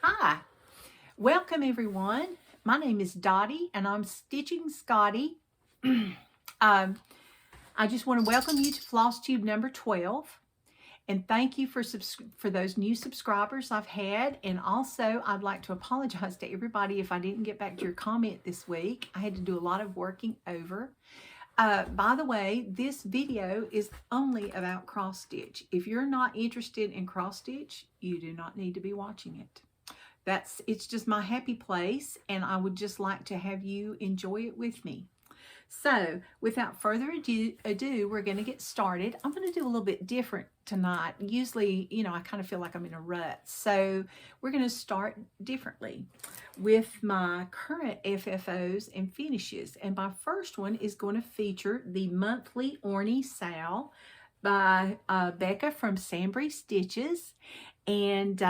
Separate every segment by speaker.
Speaker 1: Hi, welcome everyone. My name is Dottie and I'm Stitching Scotty. I just want to welcome you to Flosstube number 12 and thank you for those new subscribers I've had. And also I'd like to apologize to everybody if I didn't get back to your comment this week. I had to do a lot of working over. By the way, this video is only about cross stitch. If you're not interested in cross stitch, you do not need to be watching it. It's just my happy place, and I would just like to have you enjoy it with me. So without further ado, we're going to get started. I'm going to do a little bit different tonight. Usually, I kind of feel like I'm in a rut. So we're going to start differently with my current FFOs and finishes. And my first one is going to feature the monthly Orny Sal by Becca from Sambry Stitches. And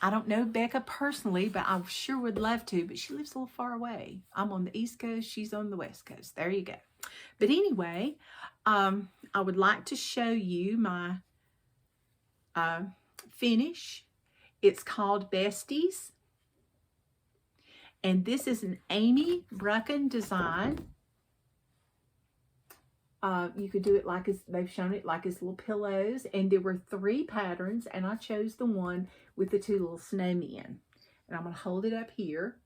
Speaker 1: I don't know Becca personally, but I sure would love to, but she lives a little far away. I'm on the East Coast, she's on the West Coast. There you go. But anyway, I would like to show you my finish. It's called Besties. And this is an Amy Brucken design. You could do it like they've shown it like as little pillows, and there were 3 patterns, and I chose the one with the 2 little snowmen. And I'm going to hold it up here.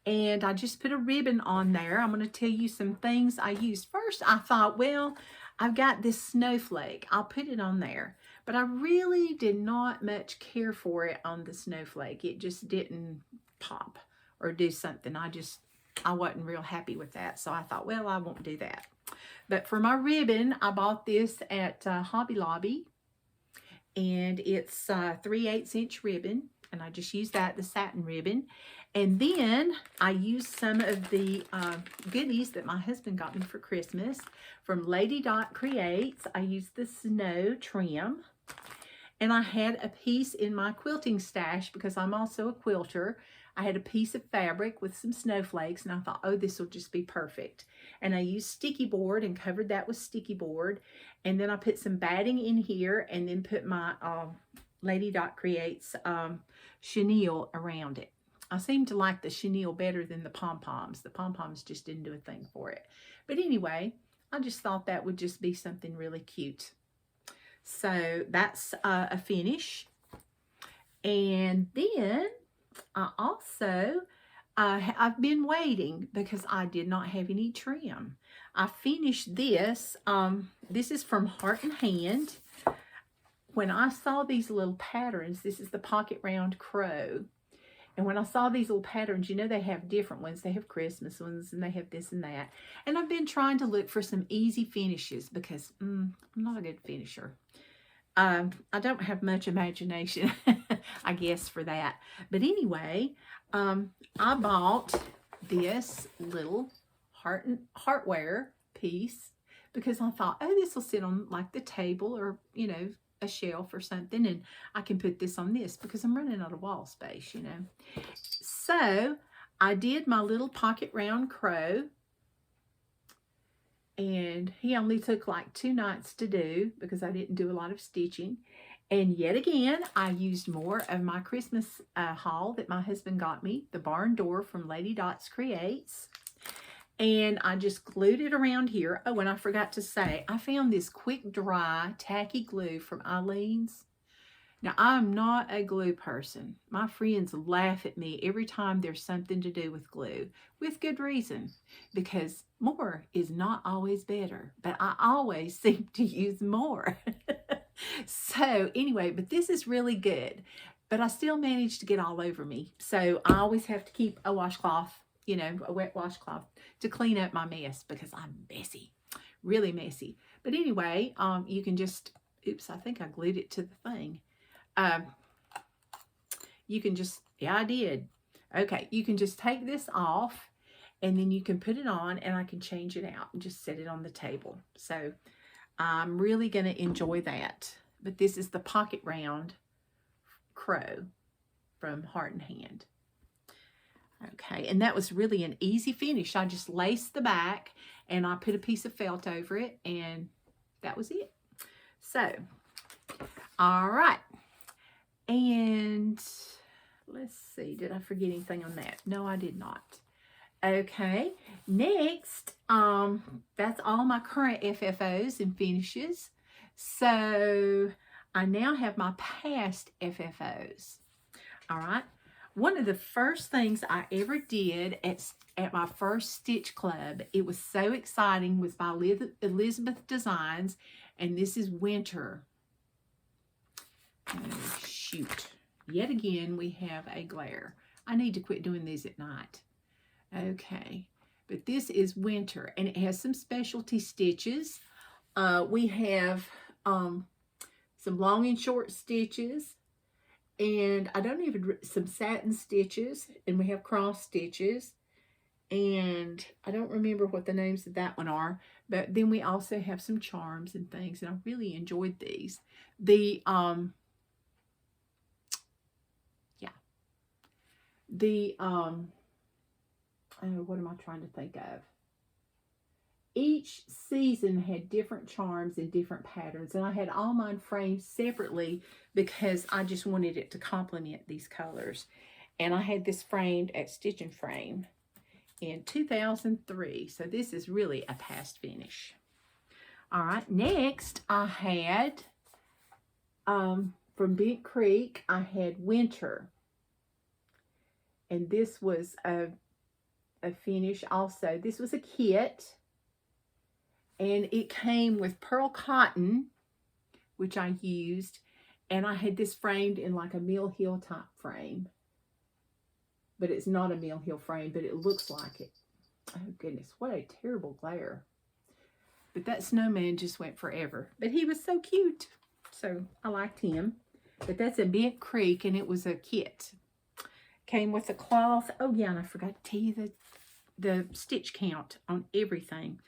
Speaker 1: And I just put a ribbon on there. I'm going to tell you some things I used. First, I thought, well, I've got this snowflake. I'll put it on there. But I really did not much care for it on the snowflake. It just didn't pop or do something. I wasn't real happy with that. So I thought, well, I won't do that. But for my ribbon, I bought this at Hobby Lobby. And it's 3/8 inch ribbon. And I just used the satin ribbon. And then I used some of the goodies that my husband got me for Christmas from Lady Dot Creates. I used the snow trim. And I had a piece in my quilting stash because I'm also a quilter. I had a piece of fabric with some snowflakes, and I thought, oh, this will just be perfect. And I used sticky board and covered that with sticky board. And then I put some batting in here and then put my Lady Dot Creates chenille around it. I seem to like the chenille better than the pom-poms. The pom-poms just didn't do a thing for it. But anyway, I just thought that would just be something really cute. So that's a finish. And then I also, I've been waiting because I did not have any trim. I finished this. This is from Heart and Hand. When I saw these little patterns, this is the pocket round crow. And when I saw these little patterns, they have different ones. They have Christmas ones and they have this and that. And I've been trying to look for some easy finishes because I'm not a good finisher. I don't have much imagination, I guess, for that. But anyway, I bought this little heartware piece because I thought, oh, this will sit on like the table or, a shelf or something. And I can put this on this because I'm running out of wall space, So I did my little pocket round crow. And he only took like 2 nights to do because I didn't do a lot of stitching. And yet again, I used more of my Christmas haul that my husband got me, the barn door from Lady Dots Creates. And I just glued it around here. Oh, and I forgot to say, I found this quick dry tacky glue from Eileen's. Now, I'm not a glue person. My friends laugh at me every time there's something to do with glue, with good reason, because more is not always better, but I always seem to use more. So anyway, but this is really good, but I still managed to get all over me. So I always have to keep a washcloth, a wet washcloth to clean up my mess because I'm messy, really messy. But anyway, you can just, oops, I think I glued it to the thing. You can just, yeah, I did. Okay, you can just take this off and then you can put it on and I can change it out and just set it on the table. So I'm really going to enjoy that. But this is the pocket round crow from Heart and Hand. Okay, and that was really an easy finish. I just laced the back and I put a piece of felt over it and that was it. So, all right. And let's see, did I forget anything on that? No, I did not. Okay, next, that's all my current FFOs and finishes. So I now have my past FFOs. All right. One of the first things I ever did at my first Stitch Club, it was so exciting, was by Elizabeth Designs, and this is Winter. Oh, shoot. Yet again, we have a glare. I need to quit doing these at night. Okay, but this is Winter, and it has some specialty stitches. We have some long and short stitches, and I don't even, some satin stitches, and we have cross stitches, and I don't remember what the names of that one are, but then we also have some charms and things, and I really enjoyed these. What am I trying to think of? Each season had different charms and different patterns, and I had all mine framed separately because I just wanted it to complement these colors. And I had this framed at Stitch and Frame in 2003, so this is really a past finish. All right, next I had from Big Creek, I had Winter, and this was a finish also. This was a kit, and it came with pearl cotton, which I used, and I had this framed in like a Mill Hill type frame, but it's not a Mill Hill frame, but it looks like it. Oh goodness, what a terrible glare. But that snowman just went forever, but he was so cute, so I liked him. But that's a Bent Creek, and it was a kit. Came with a cloth. Oh yeah, and I forgot to tell you the stitch count on everything.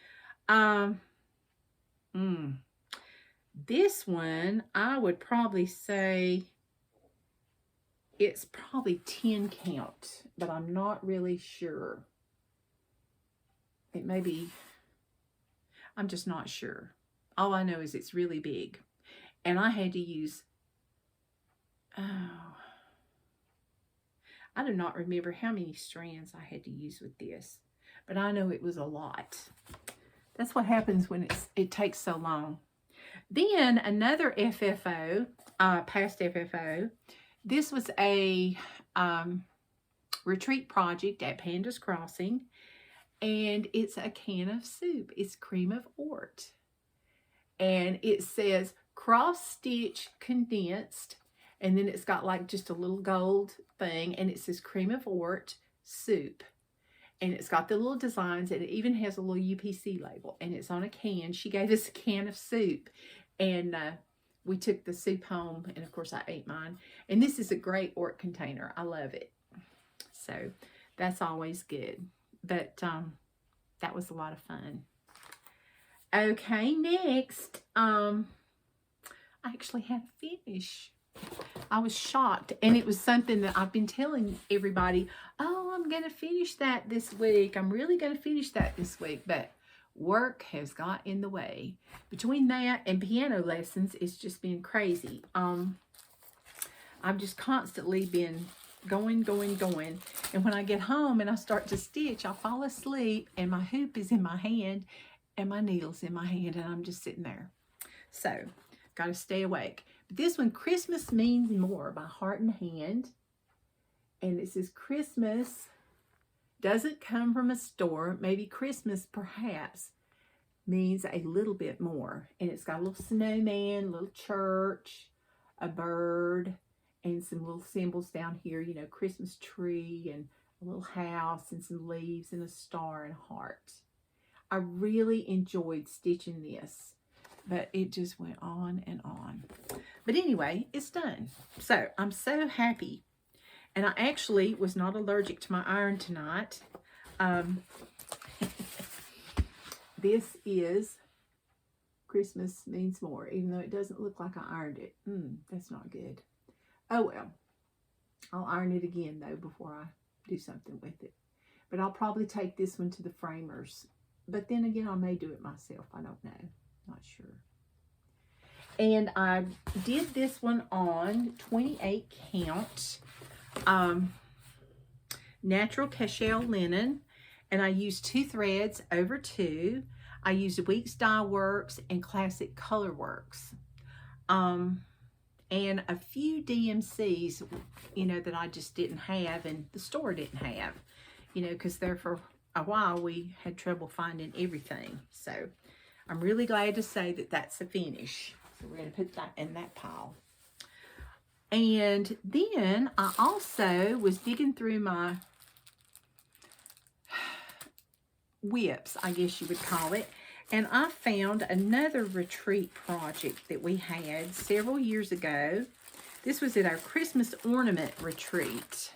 Speaker 1: This one, I would probably say it's probably 10 count, but I'm not really sure. It may be, I'm just not sure. All I know is it's really big. And I had to use, I do not remember how many strands I had to use with this, but I know it was a lot. That's what happens when it takes so long. Then another FFO, past FFO, this was a retreat project at Panda's Crossing, and it's a can of soup. It's cream of Ort, and it says cross stitch condensed, and then it's got like just a little gold thing, and it says cream of Ort soup. And it's got the little designs, and it even has a little UPC label, and it's on a can. She gave us a can of soup, and we took the soup home, and of course I ate mine. And this is a great Ort container. I love it. So that's always good. But that was a lot of fun. Okay, next, I actually had a finish. I was shocked, and it was something that I've been telling everybody, oh, I'm going to finish that this week. I'm really going to finish that this week, but work has got in the way. Between that and piano lessons, it's just been crazy. I've just constantly been going, and when I get home and I start to stitch, I'll fall asleep, and my hoop is in my hand, and my needle's in my hand, and I'm just sitting there. So, got to stay awake. But this one, Christmas Means More by Heart and Hand. And it says Christmas doesn't come from a store. Maybe Christmas, perhaps, means a little bit more. And it's got a little snowman, a little church, a bird, and some little symbols down here. You know, Christmas tree and a little house and some leaves and a star and a heart. I really enjoyed stitching this, but it just went on and on. But anyway, it's done. So I'm so happy. And I actually was not allergic to my iron tonight. This is Christmas Means More, even though it doesn't look like I ironed it. That's not good. Oh well. I'll iron it again though before I do something with it. But I'll probably take this one to the framers. But then again, I may do it myself. I don't know. Not sure. And I did this one on 28 count natural cashel linen. And I used 2 threads over 2. I used Weeks Dye Works and Classic Color Works. And a few DMCs, you know, that I just didn't have and the store didn't have, you know, because there for a while we had trouble finding everything. So I'm really glad to say that that's a finish. So we're going to put that in that pile. And then I also was digging through my whips, I guess you would call it. And I found another retreat project that we had several years ago. This was at our Christmas ornament retreat.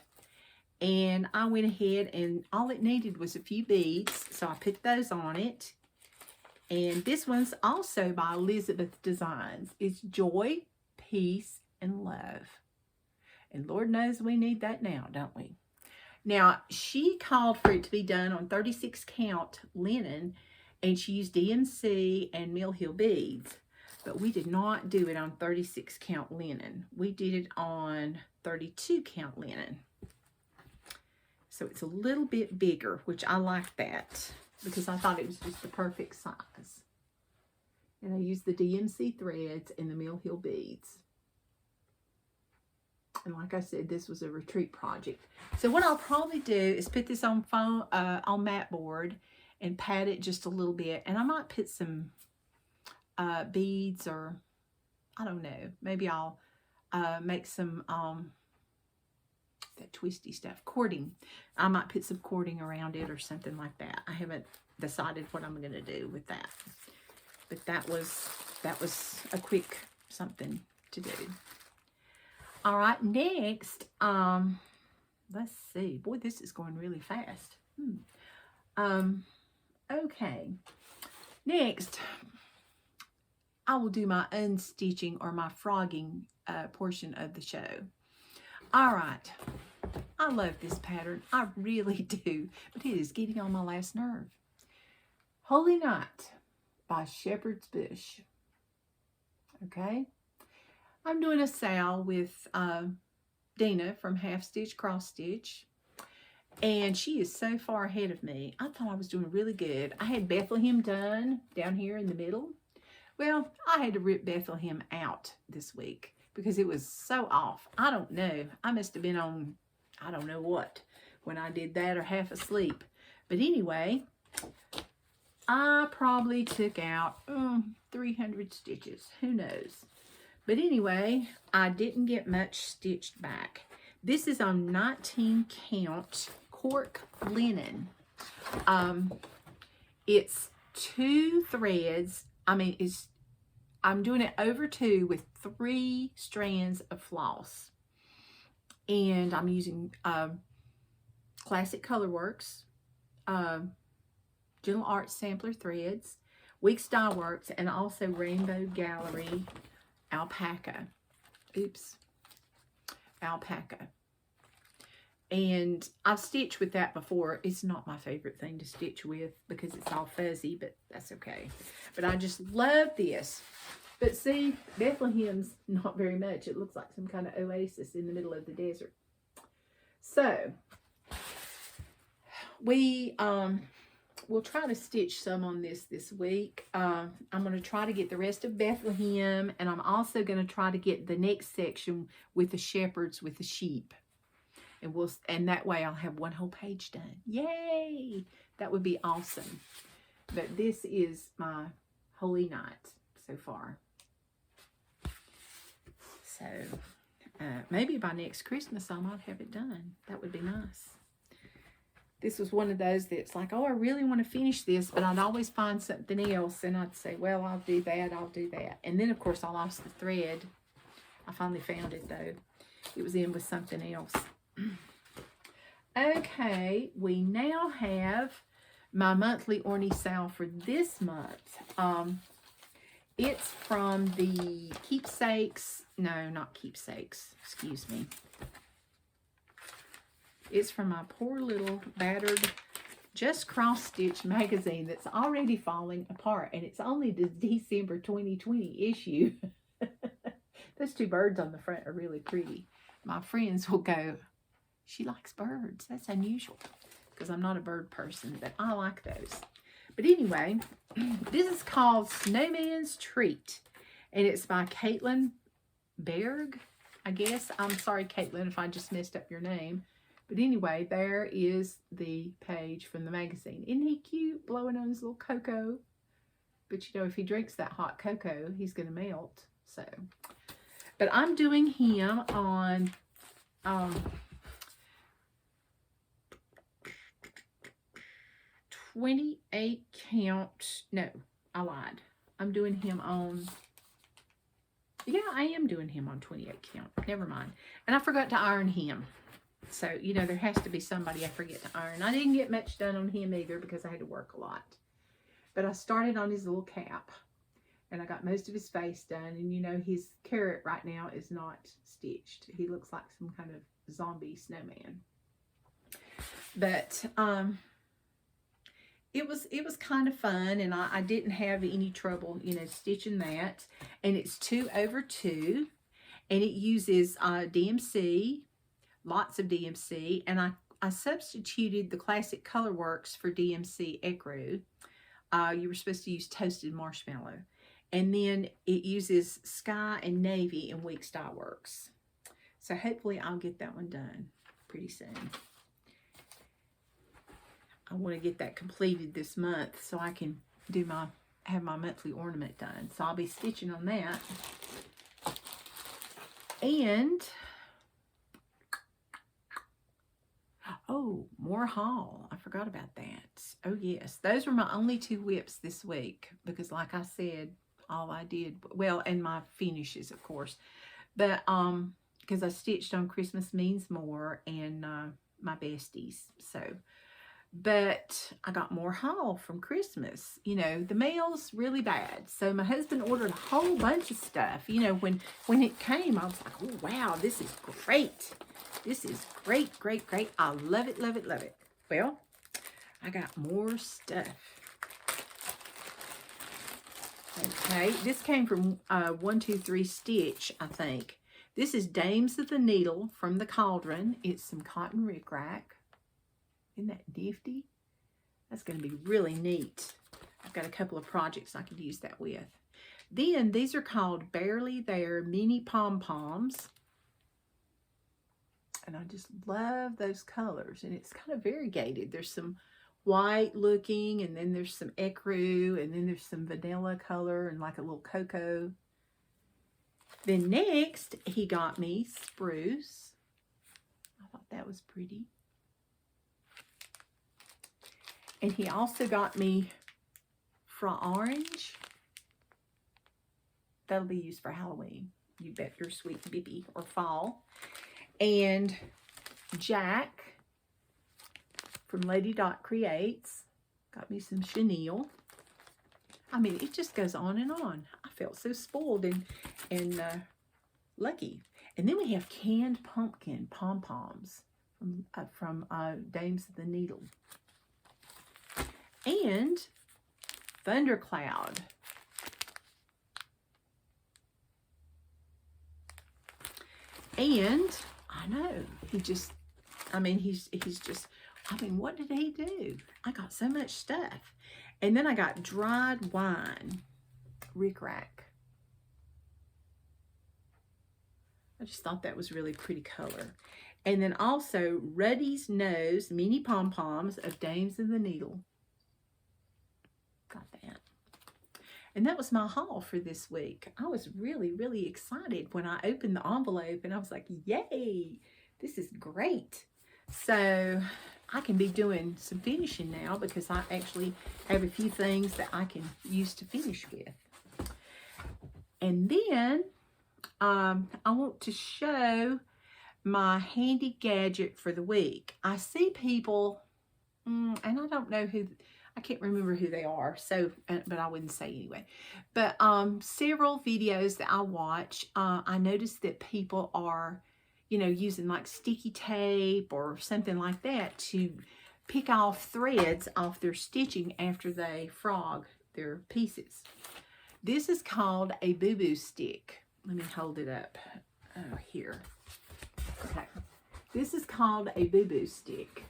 Speaker 1: And I went ahead and all it needed was a few beads. So I put those on it. And this one's also by Elizabeth Designs. It's Joy, Peace, and Love. And Lord knows we need that now, don't we? Now, she called for it to be done on 36 count linen, and she used DMC and Mill Hill beads. But we did not do it on 36 count linen. We did it on 32 count linen. So it's a little bit bigger, which I like that because I thought it was just the perfect size. And I used the DMC threads and the Mill Hill beads. And like I said, this was a retreat project. So what I'll probably do is put this on mat board and pat it just a little bit. And I might put some beads or, I don't know, maybe I'll make some, that twisty stuff, cording. I might put some cording around it or something like that. I haven't decided what I'm going to do with that. But that was a quick something to do. All right, next, let's see. Boy, this is going really fast. Okay. Next, I will do my unstitching or my frogging portion of the show. All right. I love this pattern. I really do. But it is getting on my last nerve. Holy Night by Shepherd's Bush. Okay. I'm doing a sale with Dina from Half Stitch Cross Stitch. And she is so far ahead of me. I thought I was doing really good. I had Bethlehem done down here in the middle. Well, I had to rip Bethlehem out this week because it was so off. I don't know. I must have been on, I don't know what, when I did that or half asleep. But anyway, I probably took out 300 stitches. Who knows? But anyway, I didn't get much stitched back. This is on 19 count cork linen. It's 2 threads. I'm doing it over 2 with 3 strands of floss. And I'm using Classic Color Works, Gentle Art Sampler threads, Weeks Dye Works, and also Rainbow Gallery alpaca. Alpaca. And I've stitched with that before. It's not my favorite thing to stitch with because it's all fuzzy, but that's okay. But I just love this. But see, Bethlehem's not very much. It looks like some kind of oasis in the middle of the desert. So, we'll try to stitch some on this week. I'm going to try to get the rest of Bethlehem, and I'm also going to try to get the next section with the shepherds with the sheep. And that way I'll have one whole page done. Yay! That would be awesome. But this is my Holy Night so far. So maybe by next Christmas I might have it done. That would be nice. This was one of those that's like, oh, I really want to finish this, but I'd always find something else, and I'd say, well, I'll do that. And then, of course, I lost the thread. I finally found it, though. It was in with something else. Okay, we now have my monthly Orny sale for this month. It's from the Keepsakes. No, not Keepsakes. Excuse me. It's from my poor little battered Just Cross Stitch magazine that's already falling apart. And it's only the December 2020 issue. Those two birds on the front are really pretty. My friends will go, she likes birds. That's unusual because I'm not a bird person, but I like those. But anyway, this is called Snowman's Treat, and it's by Caitlin Berg, I guess. I'm sorry, Caitlin, if I just messed up your name. But anyway, there is the page from the magazine. Isn't he cute, blowing on his little cocoa? But you know, if he drinks that hot cocoa, he's going to melt. So, but I'm doing him on 28 count. No, I lied. I'm doing him on, yeah, I am doing him on 28 count. Never mind. And I forgot to iron him. So, you know, there has to be somebody I forget to iron. I didn't get much done on him either because I had to work a lot. But I started on his little cap. And I got most of his face done. And, you know, his carrot right now is not stitched. He looks like some kind of zombie snowman. But, it was kind of fun. And I didn't have any trouble, you know, stitching that. And it's 2/2. And it uses DMC. Lots of DMC, and I substituted the Classic Colorworks for DMC Ecru. You were supposed to use Toasted Marshmallow. And then it uses Sky and Navy in Weeks Dye Works. So hopefully I'll get that one done pretty soon. I want to get that completed this month so I can do have my monthly ornament done. So I'll be stitching on that. And oh, more haul. I forgot about that. Oh, yes. Those were my only 2 whips this week because, like I said, all I did, well, and my finishes, of course. But, because I stitched on Christmas Means More and my besties. So, but I got more haul from Christmas. You know, the mail's really bad. So my husband ordered a whole bunch of stuff. You know, when it came, I was like, oh, wow, this is great. This is great, great, great. I love it, love it, love it. Well, I got more stuff. Okay, this came from 123 Stitch, I think. This is Dames of the Needle from the Cauldron. It's some cotton rickrack. Isn't that nifty? That's going to be really neat. I've got a couple of projects I could use that with. Then these are called Barely There Mini Pom-Poms. And I just love those colors. And it's kind of variegated. There's some white looking, and then there's some ecru, and then there's some vanilla color and like a little cocoa. Then next, he got me spruce. I thought that was pretty. And he also got me orange. That'll be used for Halloween. You bet your sweet baby, or fall. And Jack from Lady Dot Creates got me some chenille. I mean, it just goes on and on. I felt so spoiled and lucky. And then we have canned pumpkin pom-poms from Dames of the Needle. And Thundercloud. And I know, he's just, I mean, what did he do? I got so much stuff. And then I got dried wine rickrack. I just thought that was really pretty color. And then also Ruddy's Nose mini pom-poms of Dames of the Needle. Got that. And that was my haul for this week. I was really, really excited when I opened the envelope and I was like, yay, this is great. So I can be doing some finishing now because I actually have a few things that I can use to finish with. And then I want to show my handy gadget for the week. I see people, and I don't know who, I can't remember who they are, so, but I wouldn't say anyway. But several videos that I watch, I noticed that people are, you know, using like sticky tape or something like that to pick off threads off their stitching after they frog their pieces. This is called a boo-boo stick. Let me hold it up. Oh, here. Okay. This is called a boo-boo stick.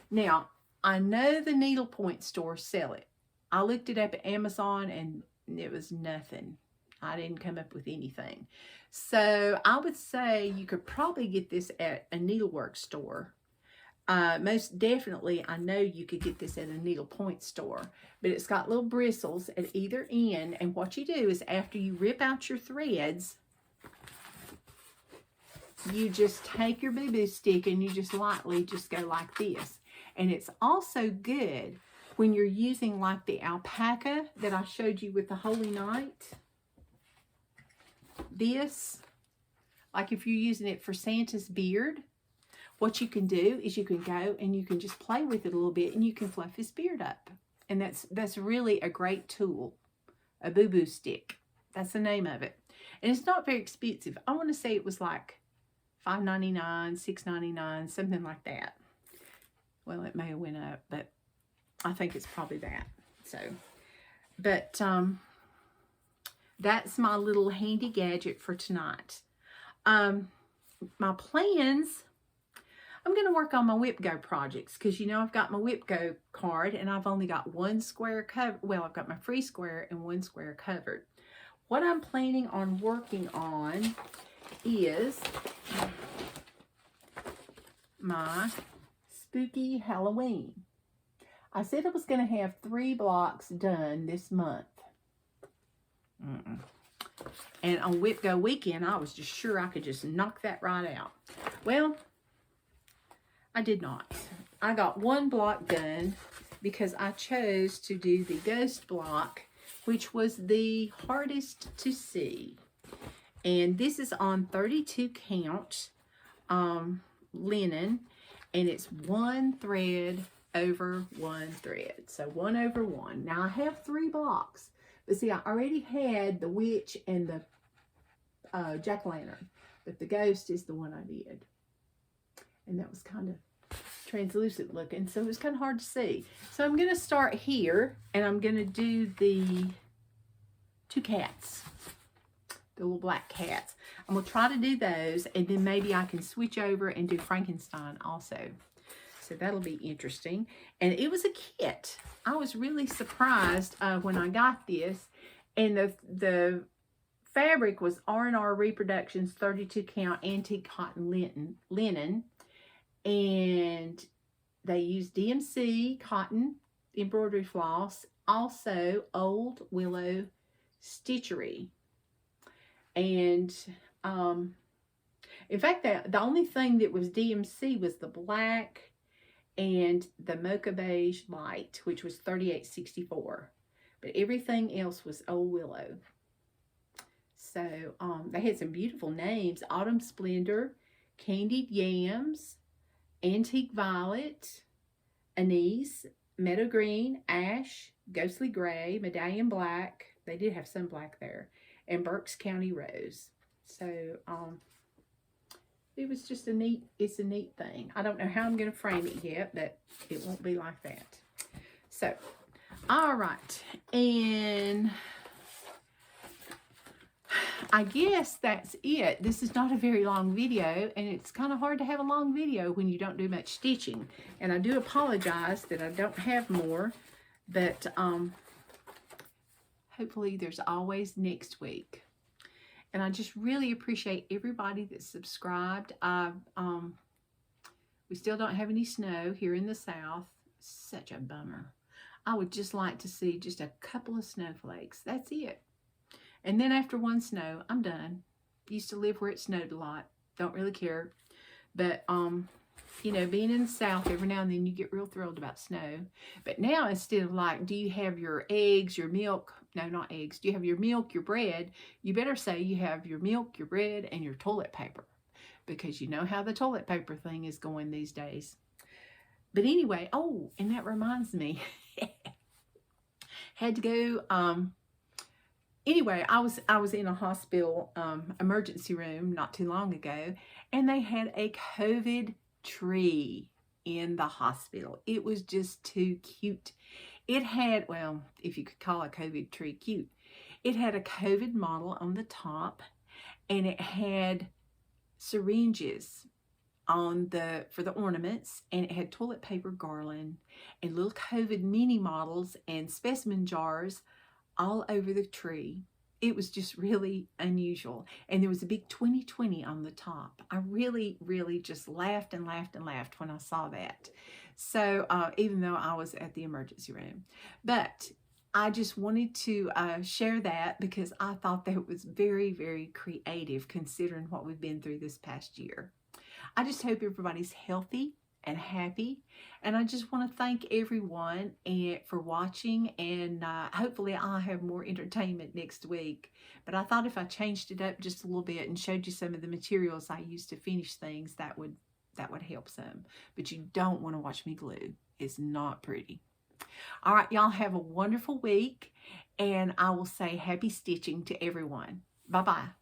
Speaker 1: Now, I know the needlepoint stores sell it. I looked it up at Amazon and it was nothing. I didn't come up with anything. So I would say you could probably get this at a needlework store. Most definitely, I know you could get this at a needlepoint store. But it's got little bristles at either end. And what you do is after you rip out your threads, you just take your boo-boo stick and you just lightly just go like this. And it's also good when you're using like the alpaca that I showed you with the Holy Night. This, like if you're using it for Santa's beard, what you can do is you can go and you can just play with it a little bit and you can fluff his beard up. And that's really a great tool, a boo-boo stick. That's the name of it. And it's not very expensive. I want to say it was like $5.99, $6.99, something like that. Well, it may have went up, but I think it's probably that. So, but that's my little handy gadget for tonight. My plans, I'm going to work on my WhipGo projects because, you know, I've got my WhipGo card and I've only got one square covered. Well, I've got my free square and one square covered. What I'm planning on working on is my spooky Halloween. I said I was going to have 3 blocks done this month. And on WhipGo weekend, I was just sure I could just knock that right out. Well, I did not. I got 1 block done because I chose to do the ghost block, which was the hardest to see. And this is on 32 count linen, and it's 1 thread over 1 thread. So 1 over 1. Now I have 3 blocks, but see, I already had the witch and the jack-o'-lantern, but the ghost is the one I did. And that was kind of translucent looking, so it was kind of hard to see. So I'm going to start here, and I'm going to do the 2 cats, the little black cats. I'm going to try to do those, and then maybe I can switch over and do Frankenstein also. So that'll be interesting. And it was a kit. I was really surprised when I got this, and the fabric was R&R Reproductions 32 count antique cotton linen. And they used DMC cotton embroidery floss, also old willow stitchery. And in fact, the only thing that was DMC was the black and the mocha beige light, which was $38.64. But everything else was old willow. So they had some beautiful names: Autumn Splendor, Candied Yams, Antique Violet, Anise, Meadow Green, Ash, Ghostly Gray, Medallion Black. They did have some black there. And Berks County Rose. So it was just it's a neat thing. I don't know how I'm going to frame it yet, but it won't be like that. So, all right. And I guess that's it. This is not a very long video, and it's kind of hard to have a long video when you don't do much stitching. And I do apologize that I don't have more, but hopefully there's always next week. And I just really appreciate everybody that's subscribed. We still don't have any snow here in the South. Such a bummer. I would just like to see just a couple of snowflakes. That's it. And then after one snow, I'm done. Used to live where it snowed a lot. Don't really care. But, you know, being in the South, every now and then you get real thrilled about snow. But now, instead of like, do you have your eggs, your milk? No, not eggs. Do you have your milk, your bread? You better say you have your milk, your bread, and your toilet paper. Because you know how the toilet paper thing is going these days. But anyway, oh, and that reminds me. Had to go, anyway, I was in a hospital emergency room not too long ago, and they had a COVID tree in the hospital. It was just too cute. It had, well, if you could call a COVID tree cute, It had a COVID model on the top, and it had syringes on for the ornaments, and it had toilet paper garland and little COVID mini models and specimen jars all over the tree. It was just really unusual. And there was a big 2020 on the top. I really, really just laughed and laughed and laughed when I saw that. So even though I was at the emergency room. But I just wanted to share that because I thought that was very, very creative considering what we've been through this past year. I just hope everybody's healthy and happy. And I just want to thank everyone for watching, and hopefully I'll have more entertainment next week. But I thought if I changed it up just a little bit and showed you some of the materials I use to finish things, that would help some. But you don't want to watch me glue. It's not pretty. All right, y'all have a wonderful week, and I will say happy stitching to everyone. Bye-bye.